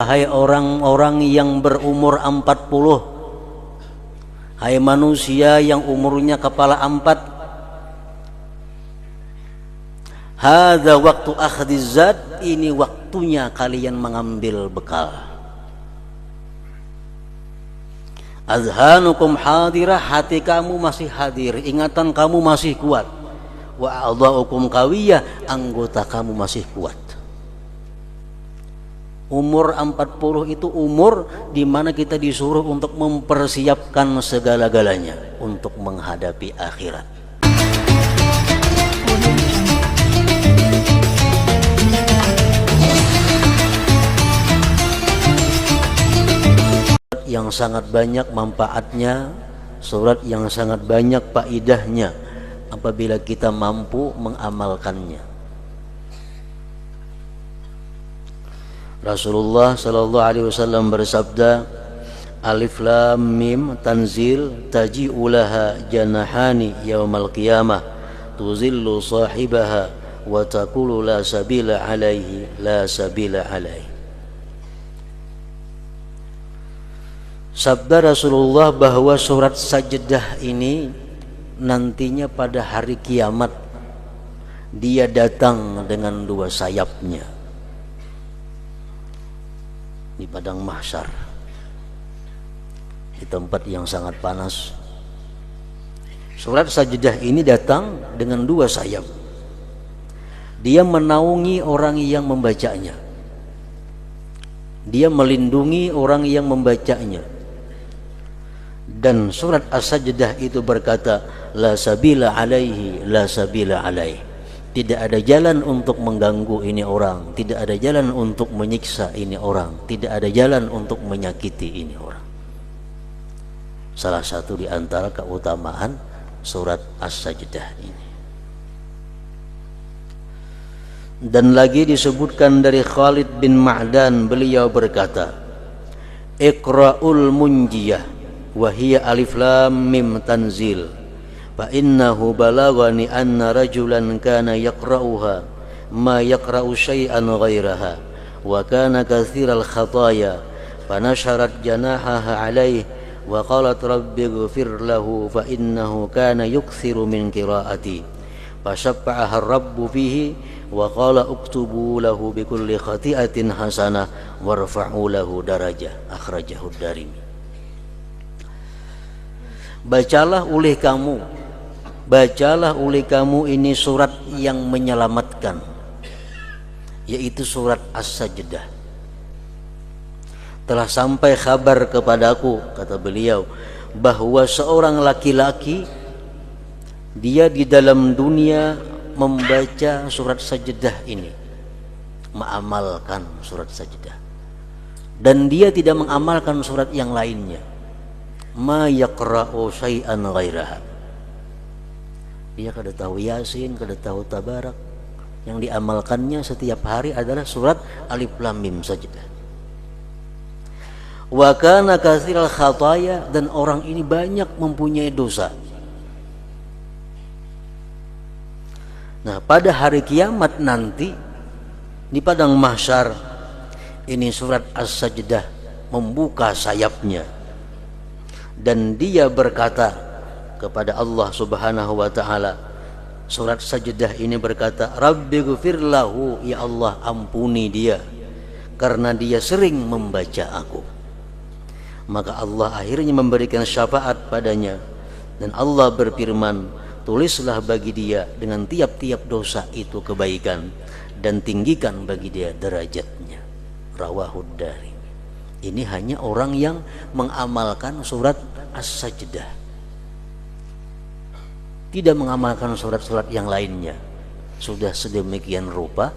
Hai orang-orang yang berumur 40, hai manusia yang umurnya kepala 4, hadza waktu akhdhiz zad, ini waktunya kalian mengambil bekal. Azhanukum hadirah, hati kamu masih hadir, ingatan kamu masih kuat. Wa a'dha'ukum qawiyah, anggota kamu masih kuat. Umur 40 itu umur di mana kita disuruh untuk mempersiapkan segala-galanya untuk menghadapi akhirat. Yang sangat banyak manfaatnya, surat yang sangat banyak faedahnya apabila kita mampu mengamalkannya. Rasulullah sallallahu alaihi wasallam bersabda, Alif Lam Mim tanzil taji'u laha janahani yaumal qiyamah tuzillu sahibaha wa taqulu la sabila alaihi la sabila alaihi. Sabda Rasulullah bahwa surat Sajdah ini nantinya pada hari kiamat dia datang dengan 2 sayapnya di padang mahsyar, di tempat yang sangat panas. Surat Sajdah ini datang dengan 2 sayap. Dia menaungi orang yang membacanya, dia melindungi orang yang membacanya. Dan surat As-Sajdah itu berkata, la sabila alaihi la sabila alaihi. Tidak ada jalan untuk mengganggu ini orang, tidak ada jalan untuk menyiksa ini orang, tidak ada jalan untuk menyakiti ini orang. Salah satu di antara keutamaan surat As-Sajdah ini. Dan lagi disebutkan dari Khalid bin Ma'dan, beliau berkata, Iqra'ul munjiyah wahiyya alif lam mim tanzil fa innahu balagani anna rajulan kana yaqra'uha ma yaqra'u syai'an ghairaha wa kana katsiral khataya fa nasharat janahaha alaihi wa qalat rabbi ighfir lahu fa innahu kana yukthiru min qira'ati fa syaffa'aha rabbu fihi wa qala uktubu lahu bi kulli khati'atin hasanah warfa'u lahu darajah, akhrajahu Darimi. Bacalah oleh kamu ini surat yang menyelamatkan, yaitu surat As-Sajdah. Telah sampai kabar kepadaku, kata beliau, bahwa seorang laki-laki dia di dalam dunia membaca surat Sajdah ini, mengamalkan surat Sajdah, dan dia tidak mengamalkan surat yang lainnya. Ma yaqra'u syai'an ghairaha. Dia kada tahu Yasin, kada tahu Tabarak. Yang diamalkannya setiap hari adalah surat Alif Lam Mim saja. Wa kana katsiral khataya, dan orang ini banyak mempunyai dosa. Nah, pada hari kiamat nanti di padang mahsyar ini surat As-Sajdah membuka sayapnya. Dan dia berkata kepada Allah Subhanahu wa ta'ala, surat Sajdah ini berkata, Rabbi ghfir lahu, ya Allah ampuni dia karena dia sering membaca aku. Maka Allah akhirnya memberikan syafaat padanya, dan Allah berfirman, tulislah bagi dia dengan tiap-tiap dosa itu kebaikan, dan tinggikan bagi dia derajatnya. Rawahud Darimi. Ini hanya orang yang mengamalkan surat As-Sajdah, tidak mengamalkan surat-surat yang lainnya. Sudah sedemikian rupa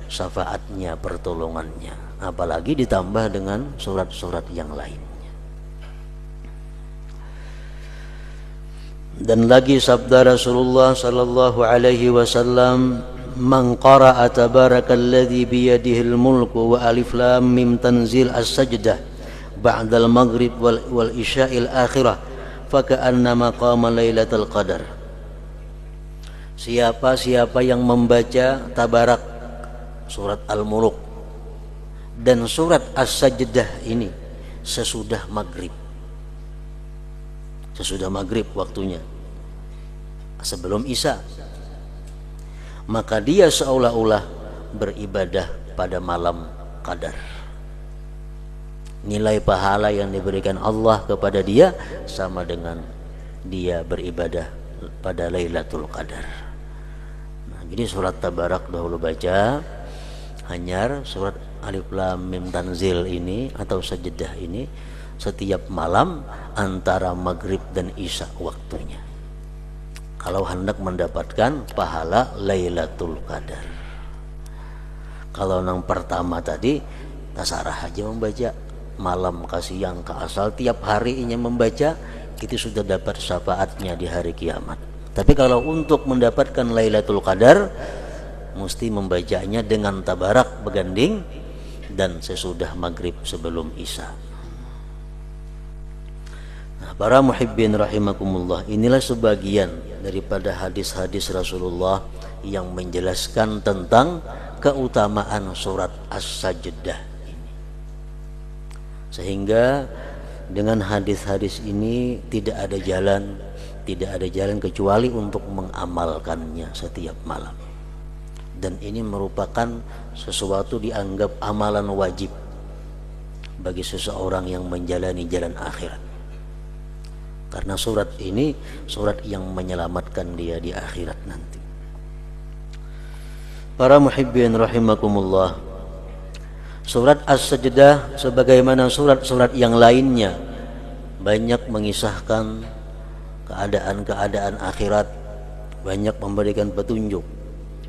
syafaatnya, pertolongannya, apalagi ditambah dengan surat-surat yang lainnya. Dan lagi sabda Rasulullah sallallahu alaihi wasallam, man qara'a tabarakalladzi biyadihil mulku wa alif lam mim tanzil as-sajdah ba'dal maghrib wal isya'il akhirah faka'annama qama lailatul qadar. Siapa yang membaca Tabarak, surat Al-Muluk, dan surat As-Sajdah ini sesudah maghrib. Sesudah maghrib waktunya, sebelum Isya. Maka dia seolah-olah beribadah pada malam Qadar. Nilai pahala yang diberikan Allah kepada dia sama dengan dia beribadah pada Lailatul Qadar. Nah, jadi surat Tabarak dahulu baca, Hanyar, surat Alif Lam Mim Tanzil ini atau Sajdah ini setiap malam antara maghrib dan isya waktunya, kalau hendak mendapatkan pahala Lailatul Qadar. Kalau yang pertama tadi tasarah aja membaca malam ke siang ke asal, tiap harinya membaca, itu sudah dapat syafaatnya di hari kiamat. Tapi kalau untuk mendapatkan Lailatul Qadar mesti membacanya dengan tabarak beganding dan sesudah maghrib sebelum isya. Nah, para muhibbin rahimakumullah, inilah sebagian daripada hadis-hadis Rasulullah yang menjelaskan tentang keutamaan surat As-Sajdah ini. Sehingga dengan hadis-hadis ini tidak ada jalan kecuali untuk mengamalkannya setiap malam. Dan ini merupakan sesuatu dianggap amalan wajib bagi seseorang yang menjalani jalan akhirat. Karena surat ini surat yang menyelamatkan dia di akhirat nanti. Para muhibbin rahimakumullah, surat As-Sajdah sebagaimana surat-surat yang lainnya banyak mengisahkan keadaan-keadaan akhirat, banyak memberikan petunjuk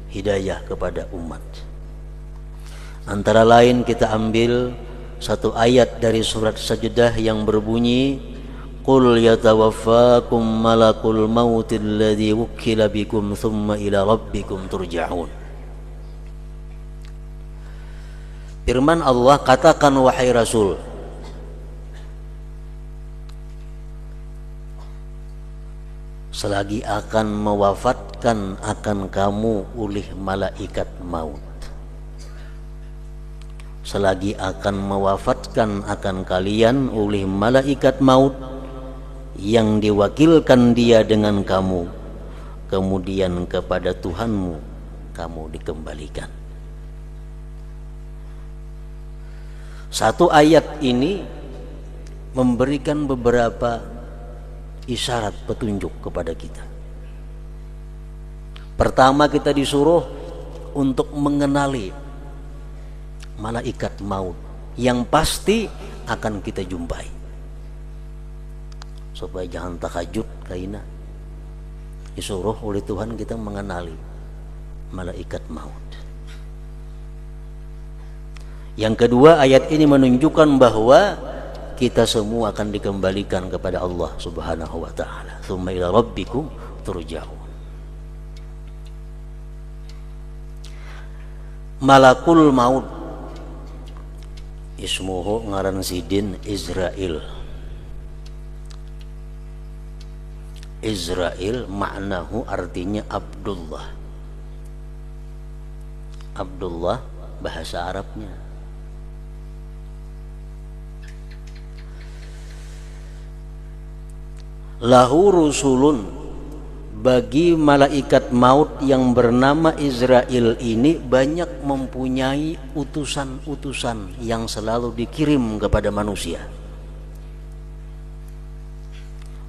hidayah kepada umat. Antara lain kita ambil satu ayat dari surat Sajdah yang berbunyi, Qul yatawaffakum malakul mautil ladzi wukkila bikum thumma ila rabbikum turja'un. Firman Allah, katakan wahai Rasul, selagi akan mewafatkan akan kamu oleh malaikat maut. Selagi akan mewafatkan akan kalian oleh malaikat maut yang diwakilkan dia dengan kamu, kemudian kepada Tuhanmu kamu dikembalikan. Satu ayat ini memberikan beberapa isyarat petunjuk kepada kita. Pertama, kita disuruh untuk mengenali malaikat maut yang pasti akan kita jumpai, supaya jangan takajub kaina. Disuruh oleh Tuhan kita mengenali malaikat maut. Yang kedua, ayat ini menunjukkan bahwa kita semua akan dikembalikan kepada Allah Subhanahu wa taala. Tsumma ila rabbikum turja'un. Malakul maut ismuhu ngaran sidin Israil. Israil maknahu artinya Abdullah. Abdullah bahasa Arabnya. Lahu rusulun, bagi malaikat maut yang bernama Israil ini banyak mempunyai utusan-utusan yang selalu dikirim kepada manusia.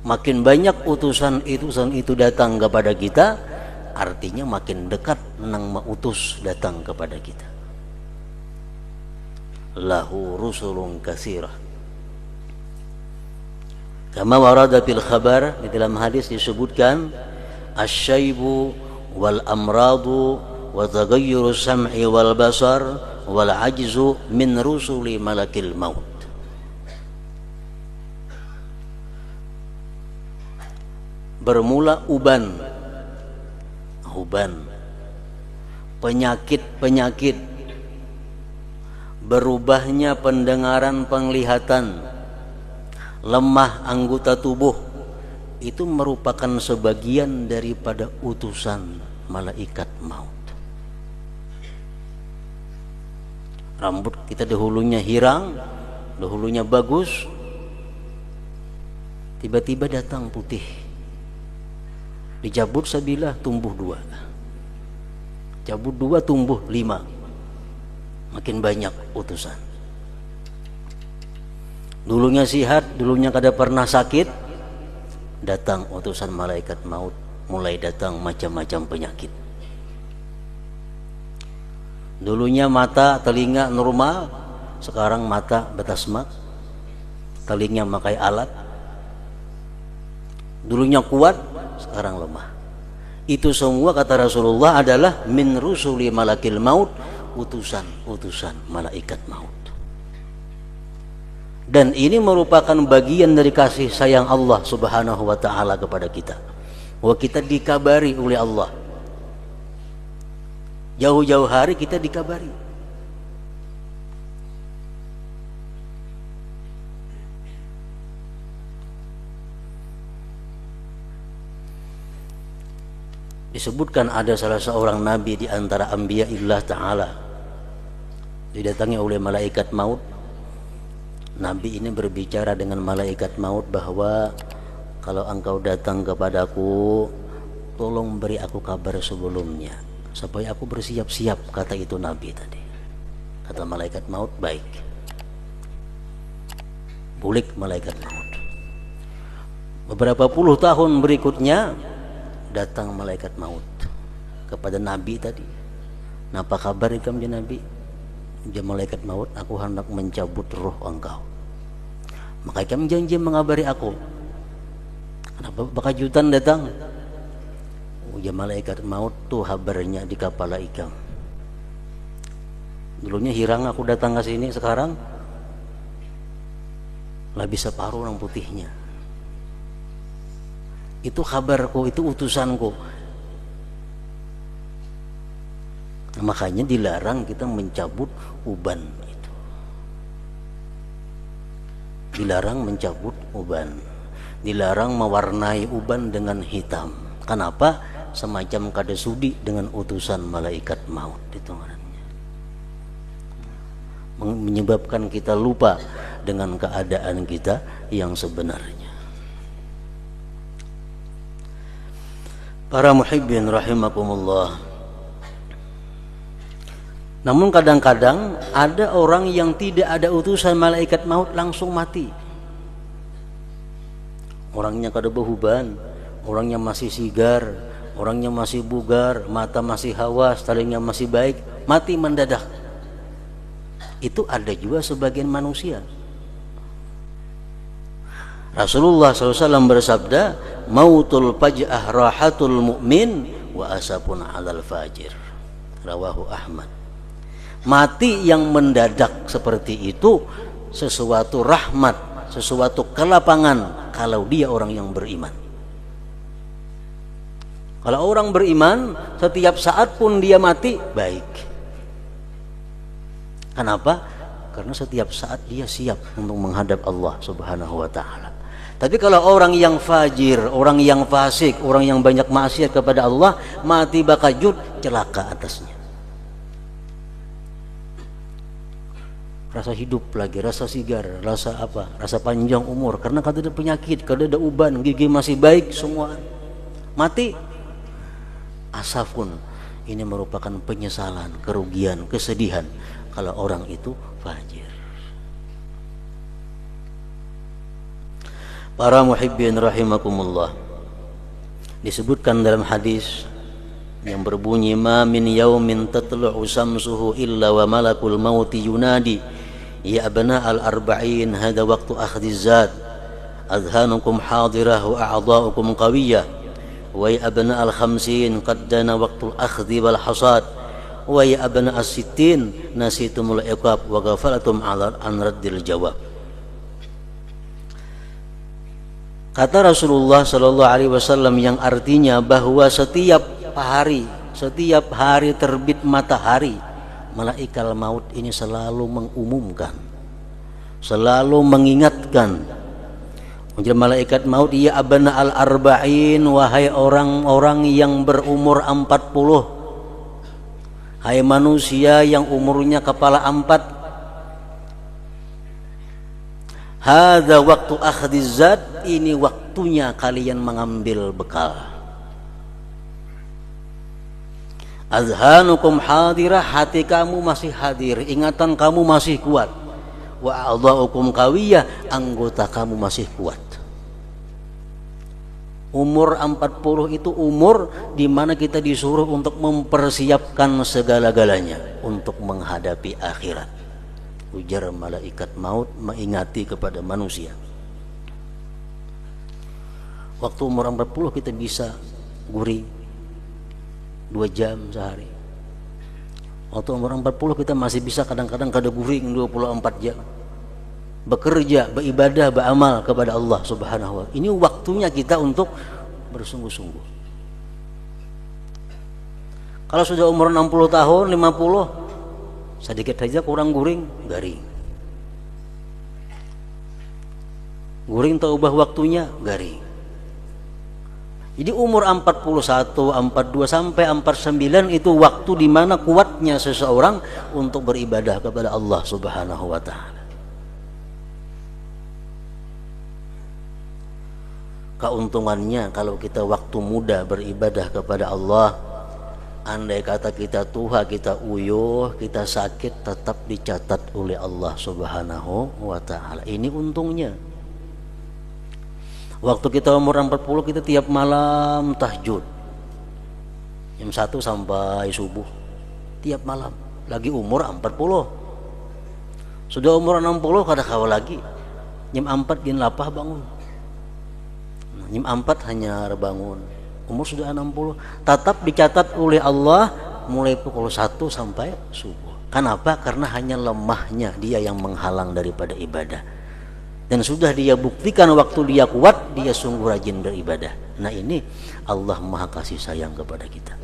Makin banyak utusan itu datang kepada kita, artinya makin dekat nang mautus datang kepada kita. Lahu rusulun katsirah. Kama warada fil khabar, di dalam hadis disebutkan asyaibu wal amradu wa taghayyuru sam'i wal basar wal ajzu min rusuli malakil maut. Bermula uban, penyakit, berubahnya pendengaran, penglihatan, lemah anggota tubuh, itu merupakan sebagian daripada utusan malaikat maut. Rambut kita dahulunya hirang, dahulunya bagus, tiba-tiba datang putih. Dicabut sebilah tumbuh 2, cabut 2 tumbuh 5, makin banyak utusan. Dulunya sihat, dulunya kada pernah sakit, datang utusan malaikat maut, mulai datang macam-macam penyakit. Dulunya mata, telinga normal, sekarang mata betasmak, telinga makai alat. Dulunya kuat, sekarang lemah. Itu semua kata Rasulullah adalah min rusuli malakil maut, utusan-utusan malaikat maut. Dan ini merupakan bagian dari kasih sayang Allah Subhanahu wa ta'ala kepada kita, bahwa kita dikabari oleh Allah. Jauh-jauh hari kita dikabari. Disebutkan ada salah seorang nabi di antara anbiya illah ta'ala, didatangi oleh malaikat maut. Nabi ini berbicara dengan malaikat maut bahwa kalau engkau datang kepadaku, tolong beri aku kabar sebelumnya supaya aku bersiap-siap, kata itu Nabi tadi. Kata malaikat maut, baik. Bulik malaikat maut. Beberapa puluh tahun berikutnya datang malaikat maut kepada Nabi tadi. Napa kabar ikam ya Nabi? Ya malaikat maut, aku hendak mencabut roh engkau. Maka ikam janji mengabari aku. Kenapa bakajutan datang? Ya malaikat maut tuh kabarnya di kepala ikam. Dulunya hirang aku datang ke sini, sekarang lebih separuh orang putihnya. Itu kabarku, itu utusanku. Makanya dilarang kita mencabut uban itu. Dilarang mencabut uban. Dilarang mewarnai uban dengan hitam. Kenapa? Semacam kada sudi dengan utusan malaikat maut itu. Menyebabkan kita lupa dengan keadaan kita yang sebenarnya. Para muhibbin rahimakumullah. Namun kadang-kadang ada orang yang tidak ada utusan malaikat maut langsung mati. Orangnya kada behuban, orangnya masih sigar, orangnya masih bugar, mata masih hawas, telinga masih baik, mati mendadak. Itu ada juga sebagian manusia. Rasulullah SAW bersabda, mautul faj'ah rahatul mu'min wa asapun alal fajir. Rawahu Ahmad. Mati yang mendadak seperti itu sesuatu rahmat, sesuatu kelapangan kalau dia orang yang beriman. Kalau orang beriman, setiap saat pun dia mati baik. Kenapa? Karena setiap saat dia siap untuk menghadap Allah Subhanahu wa ta'ala. Tapi kalau orang yang fajir, orang yang fasik, orang yang banyak maksiat kepada Allah, mati bakajut, celaka atasnya. Rasa hidup lagi, rasa sigar, rasa apa? Rasa panjang umur. Karena kada ada penyakit, kada ada uban, gigi masih baik, semua mati. Asafun, ini merupakan penyesalan, kerugian, kesedihan kalau orang itu fajir. Para muhibbin rahimakumullah, disebutkan dalam hadis yang berbunyi, ma min yaumin tatlu'u samsuhu illa wa malakul mauti yunadi ya abna al-arba'in hada waqtu akhdhiz zat adhanukum hadirah wa a'dha'ukum qawiyah wa ya abna al-khamsin qad dana waqtul akhdhi wal hasad wa ya abna as-sittin nasitumul iqab wa ghafalatum ala an raddil jawab. Kata Rasulullah sallallahu alaihi wasallam yang artinya bahwa setiap hari terbit matahari, malaikat maut ini selalu mengumumkan, selalu mengingatkan. Menjadi malaikat maut, ya abna al-arba'in, wahai orang-orang yang berumur 40. Hai manusia yang umurnya kepala 4, hadza waktu akhdhiz zad, ini waktunya kalian mengambil bekal. Azhanukum hadirah, hati kamu masih hadir, ingatan kamu masih kuat. Wa a'dha'ukum qawiyah, anggota kamu masih kuat. Umur 40 itu umur di mana kita disuruh untuk mempersiapkan segala-galanya untuk menghadapi akhirat. Ujar malaikat maut mengingati kepada manusia. Waktu umur 40 kita bisa guring 2 jam sehari. Waktu umur 40 kita masih bisa kadang-kadang kada guring 24 jam. Bekerja, beribadah, beramal kepada Allah Subhanahu wa ta'ala. Ini waktunya kita untuk bersungguh-sungguh. Kalau sudah umur 60 tahun, 50, sedikit saja kurang guring, garing. Guring tak ubah waktunya, garing. Jadi umur 41, 42 sampai 49 itu waktu di mana kuatnya seseorang untuk beribadah kepada Allah Subhanahu wa ta'ala. Keuntungannya kalau kita waktu muda beribadah kepada Allah, andai kata kita tua, kita uyuh, kita sakit, tetap dicatat oleh Allah Subhanahu wa ta'ala. Ini untungnya. Waktu kita umur 40 kita tiap malam tahajud jam 1 sampai subuh, tiap malam. Lagi umur 40. Sudah umur 60 kada kawal lagi, jam 4 jam 8 bangun. Jam 4 hanya bangun. Umur sudah 60, tetap dicatat oleh Allah mulai pukul 1 sampai subuh. Kenapa? Karena hanya lemahnya dia yang menghalang daripada ibadah. Dan sudah dia buktikan waktu dia kuat, dia sungguh rajin beribadah. Nah ini Allah maha kasih sayang kepada kita.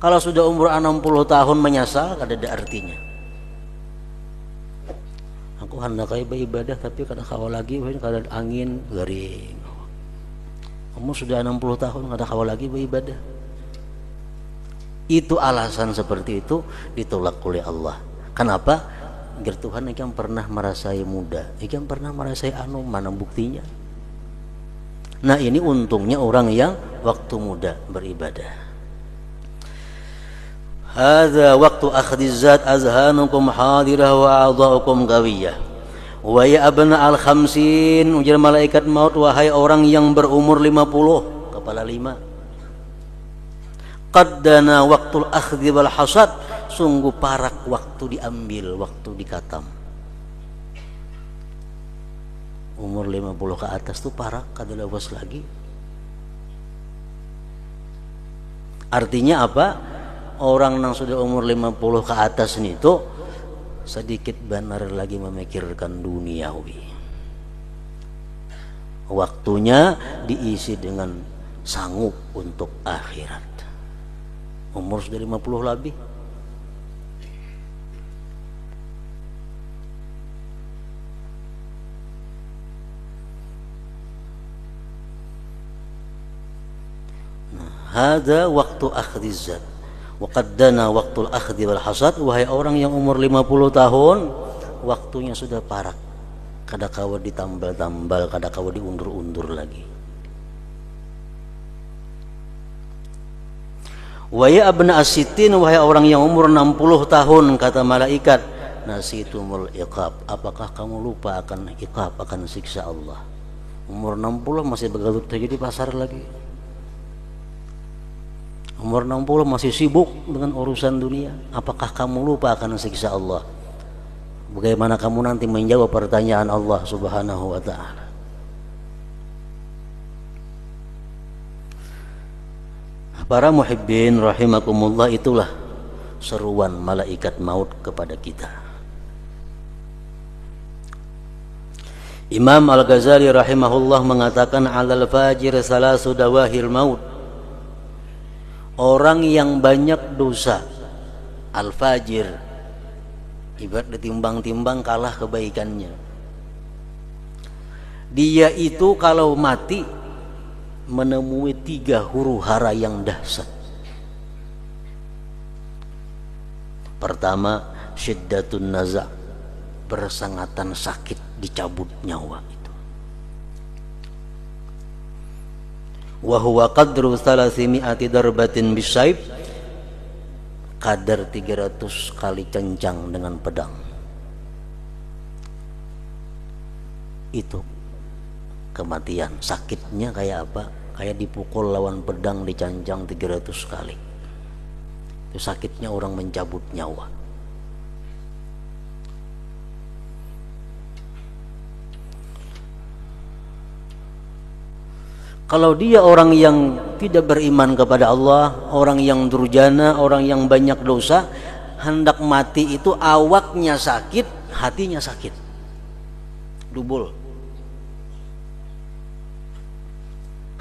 Kalau sudah umur 60 tahun menyesal, kada ada artinya. Aku hendak beribadah tapi kada kawal lagi, kada angin, garing. Kamu sudah 60 tahun kada kawal lagi beribadah. Itu alasan seperti itu ditolak oleh Allah. Kenapa? Agar Tuhan ikan pernah merasai muda, ikan pernah merasai mana buktinya. Nah ini untungnya orang yang waktu muda beribadah. Hadza waktu akhdhiz zat, azhanukum hadirah wa a'dha'ukum qawiyah. Wa ya abna al-khamsin, ujar malaikat maut, wahai orang yang berumur 50, kepala 5. Qaddana waqtul akhdhi wal hasad, sungguh parak waktu diambil, waktu dikatam. Umur 50 ke atas tuh parak, kada lawas lagi. Artinya apa? Orang yang sudah umur 50 ke atas ini tuh sedikit benar lagi memikirkan duniawi. Waktunya diisi dengan sanggup untuk akhirat. Umur sudah 50 lebih. Hada waktu akhdhiz zat wa qaddana waktul akhdhi wal hasad. Wahai orang yang umur 50 tahun, waktunya sudah parak, kada kawa ditambal-tambal, kada kawa diundur-undur lagi. Wa ya abna as-sittin, wahai orang yang umur 60 tahun, kata malaikat, nasitumul iqab, apakah kamu lupa akan iqab, akan siksa Allah? Umur 60 masih begalut saja di pasar lagi. Umur 60 masih sibuk dengan urusan dunia. Apakah kamu lupa akan siksa Allah? Bagaimana kamu nanti menjawab pertanyaan Allah Subhanahu wa ta'ala? Para muhibbin rahimakumullah, itulah seruan malaikat maut kepada kita. Imam Al-Ghazali rahimahullah mengatakan, alal fajir salasu dawahil maut. Orang yang banyak dosa, al-fajir, ibarat ditimbang-timbang kalah kebaikannya. Dia itu kalau mati menemui 3 huru hara yang dahsyat. Pertama, syiddatun naza', bersangatan sakit dicabut nyawa itu. Wa huwa qadru 300 darbatin bisaib, kadar 300 kali cencang dengan pedang. Itu kematian. Sakitnya kayak apa? Kayak dipukul lawan pedang, dicancang 300 kali. Itu sakitnya orang mencabut nyawa. Kalau dia orang yang tidak beriman kepada Allah, orang yang durjana, orang yang banyak dosa, hendak mati itu awaknya sakit, hatinya sakit. Double.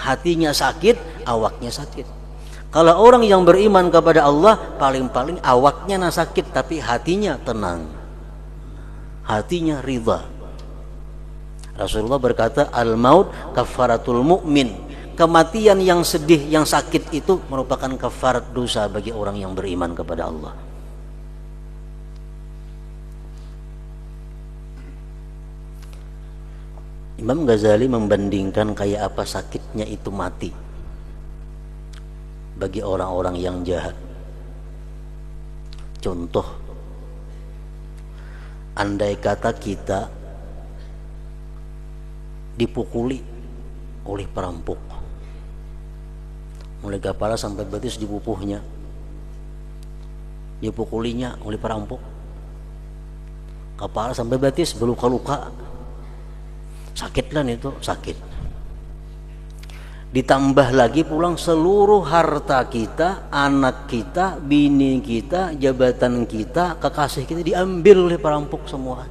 Hatinya sakit, awaknya sakit. Kalau orang yang beriman kepada Allah, paling-paling awaknya sakit, tapi hatinya tenang, hatinya ridha. Rasulullah berkata, al-maut kafaratul mu'min. Kematian yang sedih, yang sakit itu merupakan kafarat dosa bagi orang yang beriman kepada Allah. Imam Ghazali membandingkan kayak apa sakitnya itu mati bagi orang-orang yang jahat. Contoh, andai kata kita dipukuli oleh perampok, mulai kepala sampai betis dipupuhnya, dipukulinya oleh perampok, kepala sampai betis berluka-luka, sakit lah itu, sakit. Ditambah lagi pulang seluruh harta kita, anak kita, bini kita, jabatan kita, kekasih kita diambil oleh perampok semua.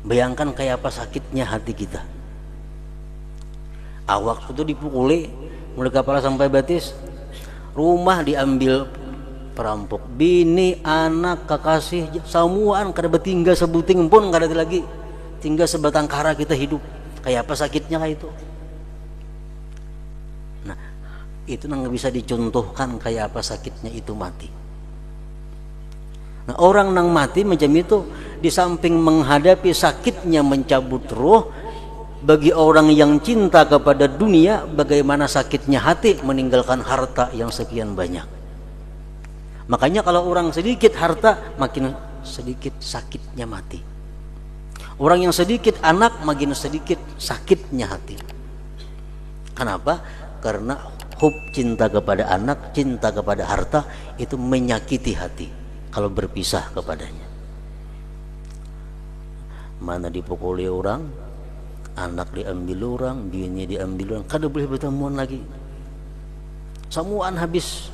Bayangkan kayak apa sakitnya hati kita. Awak itu dipukuli mulai kepala sampai betis, rumah diambil perampok, bini, anak, kekasih, semuaan kada bertinggal sebuting pun kada ada lagi, tinggal sebatang kara kita hidup. Kayak apa sakitnya kayak itu. Nah, itu nggak bisa dicontohkan kayak apa sakitnya itu mati. Nah, orang nang mati macam itu, di samping menghadapi sakitnya mencabut roh, bagi orang yang cinta kepada dunia, bagaimana sakitnya hati meninggalkan harta yang sekian banyak. Makanya kalau orang sedikit harta, makin sedikit sakitnya mati. Orang yang sedikit anak, makin sedikit sakitnya hati. Kenapa? Karena hub, cinta kepada anak, cinta kepada harta, itu menyakiti hati kalau berpisah kepadanya. Mana dipukuli orang, anak diambil orang, bini diambil orang, kada boleh bertemuan lagi, semuaan habis.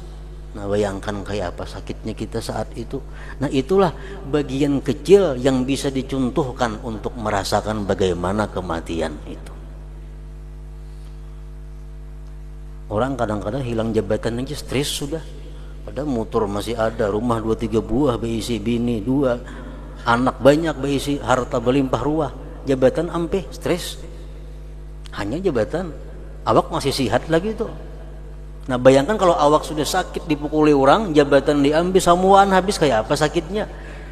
Nah, bayangkan kayak apa sakitnya kita saat itu. Nah, itulah bagian kecil yang bisa dicontohkan untuk merasakan bagaimana kematian itu. Orang kadang-kadang hilang jabatan aja stres sudah. Padahal motor masih ada, rumah 2-3 buah berisi bini 2, anak banyak berisi, harta berlimpah ruah, jabatan ampe stres. Hanya jabatan, awak masih sihat lagi tuh. Nah, bayangkan kalau awak sudah sakit dipukuli orang, jabatan diambil, semuaan habis, kayak apa sakitnya.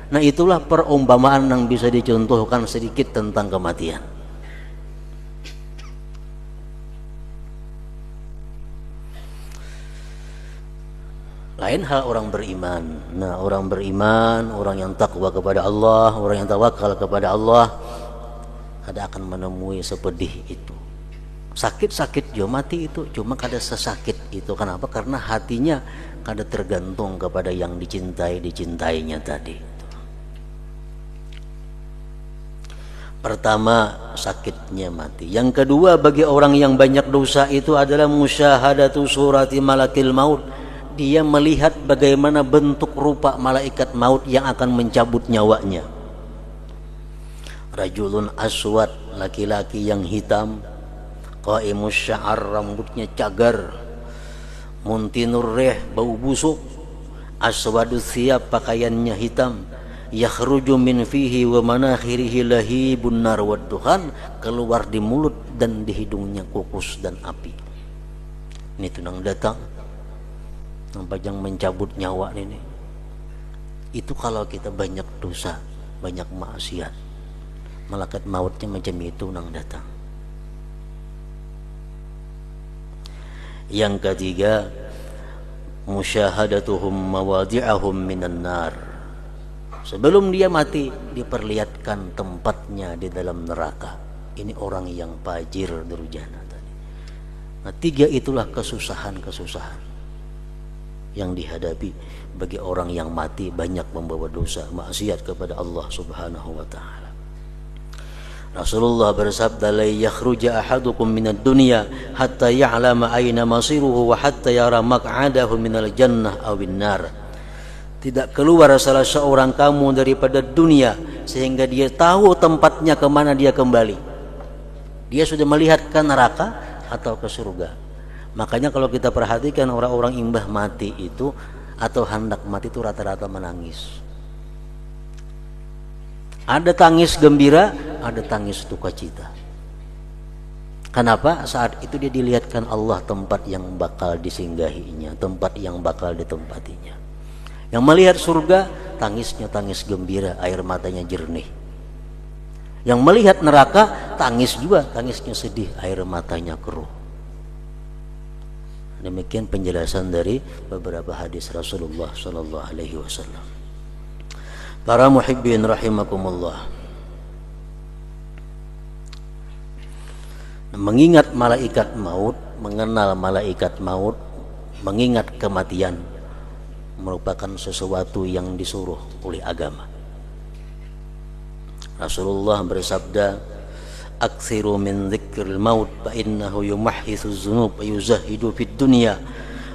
Nah, itulah perumpamaan yang bisa dicontohkan sedikit tentang kematian. Lain hal orang beriman. Nah, orang beriman, orang yang takwa kepada Allah, orang yang tawakal kepada Allah, kada akan menemui sepedih itu. Sakit-sakit jo mati itu, cuma kada sesakit itu. Kenapa? Karena hatinya kada tergantung kepada yang dicintainya tadi. Pertama, sakitnya mati. Yang kedua, bagi orang yang banyak dosa itu adalah musyahadatu surati malakil maut. Dia melihat bagaimana bentuk rupa malaikat maut yang akan mencabut nyawanya. Rajulun aswad, laki-laki yang hitam, qaimus sya'ar, rambutnya cagar, muntinur rih, bau busuk, aswadus thiyab, pakaiannya hitam, yakhruju min fihi wa manakhirihi lahibun nar wad duhan, keluar di mulut dan di hidungnya kukus dan api. Ini tunang datang, nampak yang mencabut nyawa ini. Itu kalau kita banyak dosa, banyak maksiat, malaikat mautnya macam itu nang datang. Yang ketiga, musyahadatuhum mawadi'ahum minan nar. Sebelum dia mati diperlihatkan tempatnya di dalam neraka. Ini orang yang fajir durjana tadi. Nah, 3 itulah kesusahan-kesusahan yang dihadapi bagi orang yang mati banyak membawa dosa maksiat kepada Allah Subhanahu wa taala. Rasulullah bersabda, la yakhruja ahadukum minad dunya hatta ya'lama aina masiruhu wa hatta yara maq'adahu minal jannah awin nar. Tidak keluar salah seorang kamu daripada dunia sehingga dia tahu tempatnya kemana dia kembali. Dia sudah melihat ke neraka atau ke surga. Makanya kalau kita perhatikan orang-orang imbah mati itu atau hendak mati itu rata-rata menangis. Ada tangis gembira, ada tangis duka cita. Kenapa? Saat itu dia dilihatkan Allah tempat yang bakal disinggahinya, tempat yang bakal ditempatinya. Yang melihat surga, tangisnya tangis gembira, air matanya jernih. Yang melihat neraka, tangis juga, tangisnya sedih, air matanya keruh. Demikian penjelasan dari beberapa hadis Rasulullah sallallahu alaihi wasallam. Para muhibbin rahimakumullah. Mengingat malaikat maut, mengenal malaikat maut, mengingat kematian merupakan sesuatu yang disuruh oleh agama. Rasulullah bersabda, "Aktsiru min dzikril maut fa innahu yumahhitsu dzunub wa yuzahidu fid dunya."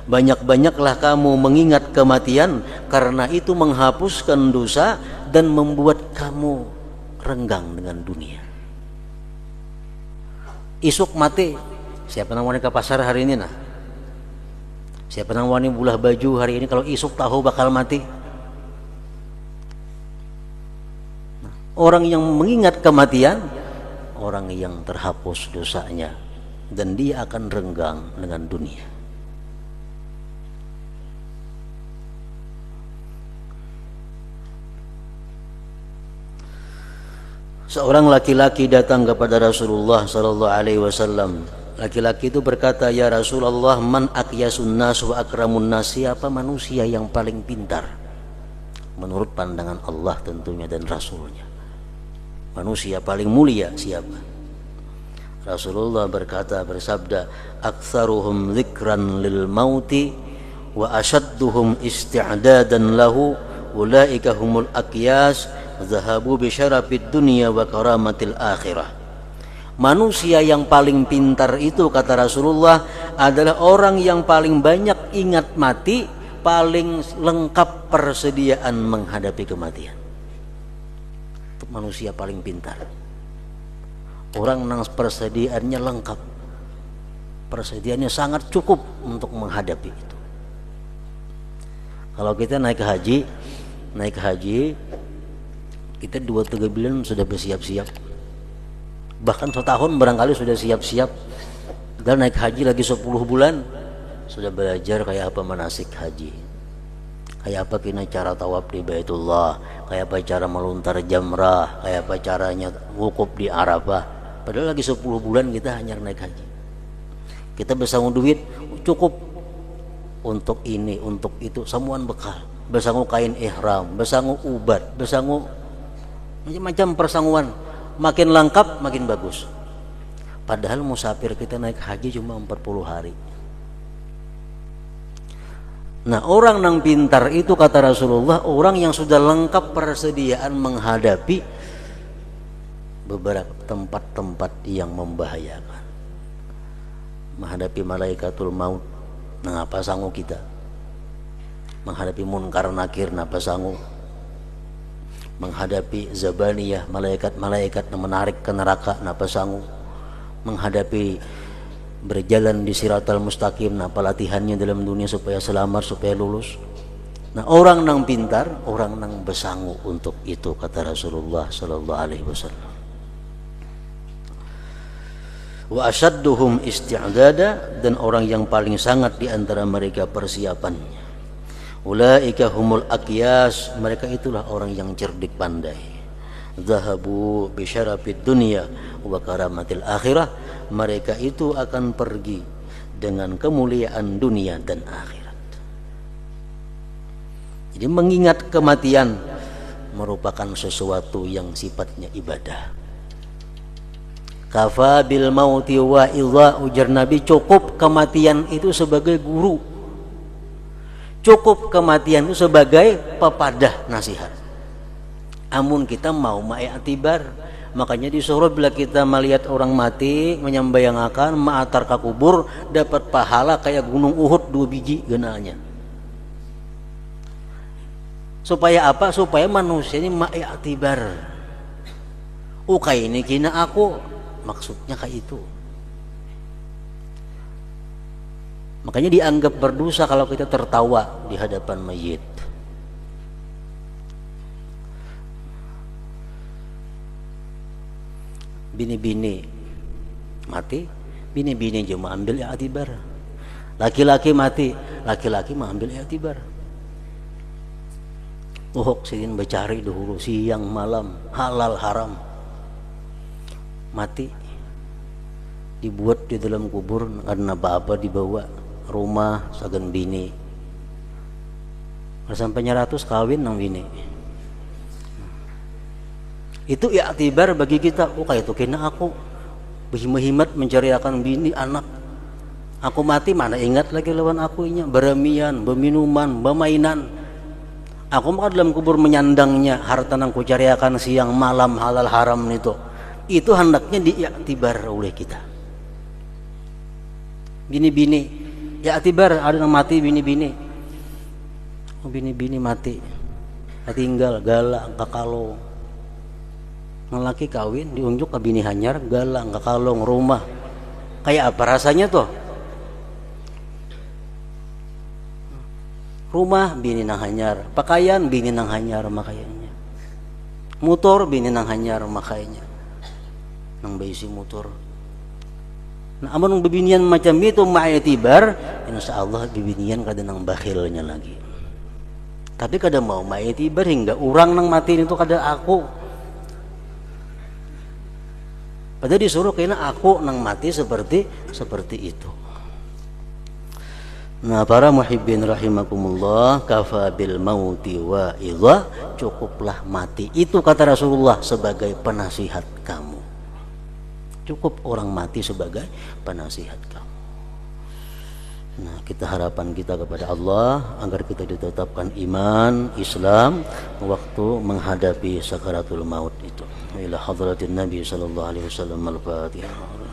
Banyak-banyaklah kamu mengingat kematian karena itu menghapuskan dosa dan membuat kamu renggang dengan dunia. Isuk mati, siapa nang wani ke pasar hari ini nah? Siapa nang wani bulah baju hari ini kalau isuk tahu bakal mati? Orang yang mengingat kematian, orang yang terhapus dosanya dan dia akan renggang dengan dunia. Seorang laki-laki datang kepada Rasulullah sallallahu alaihi wasallam. Laki-laki itu berkata, "Ya Rasulullah, man aqyasun nas wa akramun nas?" Siapa manusia yang paling pintar? Menurut pandangan Allah tentunya dan Rasulnya. Manusia paling mulia siapa? Rasulullah bersabda, "Aktsaruhum dzikran lil mauti wa asyadduhum isti'dadan lahu, ulaika humul aqyas, zahabu bi syarafid dunya wa karamatil akhirah." Manusia yang paling pintar itu kata Rasulullah adalah orang yang paling banyak ingat mati, paling lengkap persediaan menghadapi kematian. Itu manusia paling pintar. Orang yang persediaannya lengkap, persediaannya sangat cukup untuk menghadapi itu. Kalau kita naik haji, kita 2-3 bulan sudah bersiap-siap, bahkan setahun barangkali sudah siap-siap. Dan naik haji lagi 10 bulan sudah belajar kayak apa manasik haji, kayak apa kena cara tawaf di Baitullah, kayak apa cara melontar jamrah, kayak apa caranya wukuf di Arafah. Padahal lagi 10 bulan kita hanya naik haji. Kita bersanggup duit cukup untuk ini, untuk itu, semuaan bekal, bersanggup kain ihram, bersanggup ubat, bersanggup macam-macam persangguan. Makin lengkap makin bagus. Padahal musafir kita naik haji cuma 40 hari. Nah, orang yang pintar itu kata Rasulullah, orang yang sudah lengkap persediaan menghadapi beberapa tempat-tempat yang membahayakan, menghadapi malaikatul maut. Nah, apa sanggup kita? Menghadapi munkar nakir, apa sanggup? Menghadapi zabaniyah, malaikat-malaikat yang menarik ke neraka, apa sanggup? Menghadapi berjalan di siratal mustaqim, apa latihannya dalam dunia supaya selamat, supaya lulus. Nah, orang yang pintar, orang yang bersanggup untuk itu kata Rasulullah sallallahu alaihi wasallam. Wa asyadduhum isti'dada, dan orang yang paling sangat di antara mereka persiapannya. Ulaika humul aqyas, mereka itulah orang yang cerdik pandai. Zahabu bi syarafid dunya wa karamatil akhirah, mereka itu akan pergi dengan kemuliaan dunia dan akhirat. Jadi mengingat kematian merupakan sesuatu yang sifatnya ibadah. Kafa bil mauti wa idza, ujar Nabi, cukup kematian itu sebagai guru. Cukup kematian itu sebagai pepadah nasihat. Amun kita mau ma'iktibar, makanya disuruh bila kita melihat orang mati menyambayangkan ma'atar ka kubur, dapat pahala kayak gunung Uhud 2 biji genalnya. Supaya apa? Supaya manusia ini ma'iktibar. Ini kina aku, maksudnya kayak itu. Makanya dianggap berdosa kalau kita tertawa di hadapan mayit. Bini-bini mati, bini-bini cuma ambil i'tibar. Laki-laki mati, laki-laki mah ambil i'tibar. Uhok sidin becari dahulu siang malam, halal haram. Mati dibuat di dalam kubur karena apa dibawa rumah sagan bini. Sampai 100 kawin nang bini. Itu i'tibar bagi kita. Kayak itu kena aku berhimat mencari akan bini anak. Aku mati mana ingat lagi lawan aku nya, beramian, berminuman, bermainan. Aku mah dalam kubur menyandangnya harta nang kucariakan siang malam halal haram itu. Itu hendaknya diiktibar oleh kita. Bini-bini, iktibar ada yang mati bini-bini. Oh, bini-bini mati. Tinggal galak kakalo. Laki kawin diunjuk ke bini hanyar, galak kakalong rumah. Kayak apa rasanya tuh? Rumah bini nang hanyar, pakaian bini nang hanyar makainya. Motor bini nang hanyar makainya. Nang baisi motor. Nah, amun bibinian macam itu ma'itibar, insyaallah bibinian kada nang bakhilnya lagi. Tapi kada mau ma'itibar hingga orang nang mati itu kada aku. Padahal disuruh kena aku nang mati seperti itu. Nah, para muhibbin rahimakumullah, kafa bil mauti wa idza, cukuplah mati itu kata Rasulullah sebagai penasihat kamu. Cukup orang mati sebagai penasihat kamu. Nah, kita harapan kita kepada Allah agar kita ditetapkan iman Islam waktu menghadapi sakaratul maut itu. Ila hadratin Nabi sallallahu alaihi wasallam al-Fatihah.